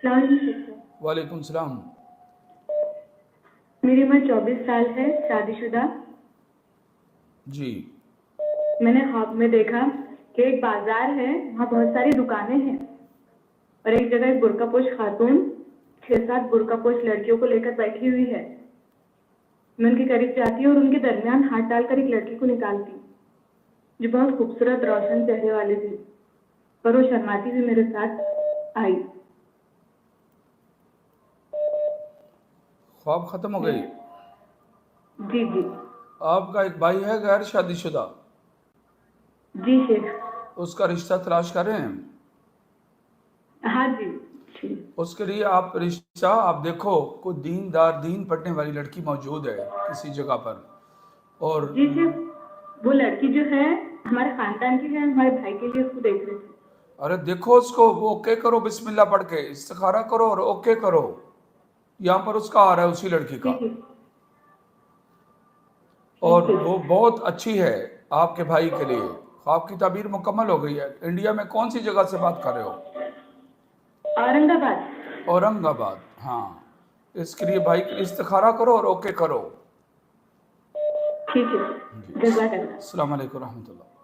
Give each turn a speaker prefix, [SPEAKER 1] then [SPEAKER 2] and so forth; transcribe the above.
[SPEAKER 1] السلام علیکم سر۔
[SPEAKER 2] وعلیکم السلام۔
[SPEAKER 1] میری عمر 24 سال ہے، شادی شدہ۔
[SPEAKER 2] جی
[SPEAKER 1] میں نے خواب میں دیکھا کہ ایک بازار ہے، وہاں بہت ساری دکانیں ہیں اور ایک جگہ ایک برقع پوش خاتون 6-7 برقع پوش لڑکیوں کو لے کر بیٹھی ہوئی ہے۔ میں ان کے قریب جاتی اور ان کے درمیان ہاتھ ڈال کر ایک لڑکی کو نکالتی جو بہت خوبصورت روشن چہرے والی تھی، پر وہ شرماتی ہوئی میرے ساتھ آئی۔
[SPEAKER 2] خواب ختم ہو گئی؟
[SPEAKER 1] جی جی
[SPEAKER 2] آپ کا ایک بھائی ہے غیر شادی شدہ،
[SPEAKER 1] جی شیخ۔
[SPEAKER 2] اس کا رشتہ تلاش کر رہے ہیں؟
[SPEAKER 1] ہاں جی جی
[SPEAKER 2] اس کے لیے آپ رشتہ آپ دیکھو، کوئی دیندار دین پڑھنے والی لڑکی موجود ہے کسی جگہ پر، اور
[SPEAKER 1] جی شیخ، وہ لڑکی جو ہے ہمارے خاندان کی ہے، ہمارے بھائی کے لیے اس کو دیکھ رہے تھے۔
[SPEAKER 2] ارے دیکھو اس کو، وہ اوکے کرو، بسم اللہ پڑھ کے استخارہ کرو اور اوکے کرو۔ یہاں پر اس کا آ رہا ہے اسی لڑکی کا،
[SPEAKER 1] ٹھیک ہے
[SPEAKER 2] اور
[SPEAKER 1] ٹھیک ہے۔
[SPEAKER 2] وہ بہت اچھی ہے آپ کے بھائی کے لیے۔ خواب کی تعبیر مکمل ہو گئی ہے۔ انڈیا میں کون سی جگہ سے بات کر رہے ہو؟
[SPEAKER 1] اورنگ آباد۔
[SPEAKER 2] اورنگ آباد، ہاں۔ اس کے لیے بھائی کے لیے استخارہ کرو اور اوکے کرو۔
[SPEAKER 1] ٹھیک ہے،
[SPEAKER 2] جی
[SPEAKER 1] جزاک اللہ۔
[SPEAKER 2] السلام علیکم ورحمۃ اللہ۔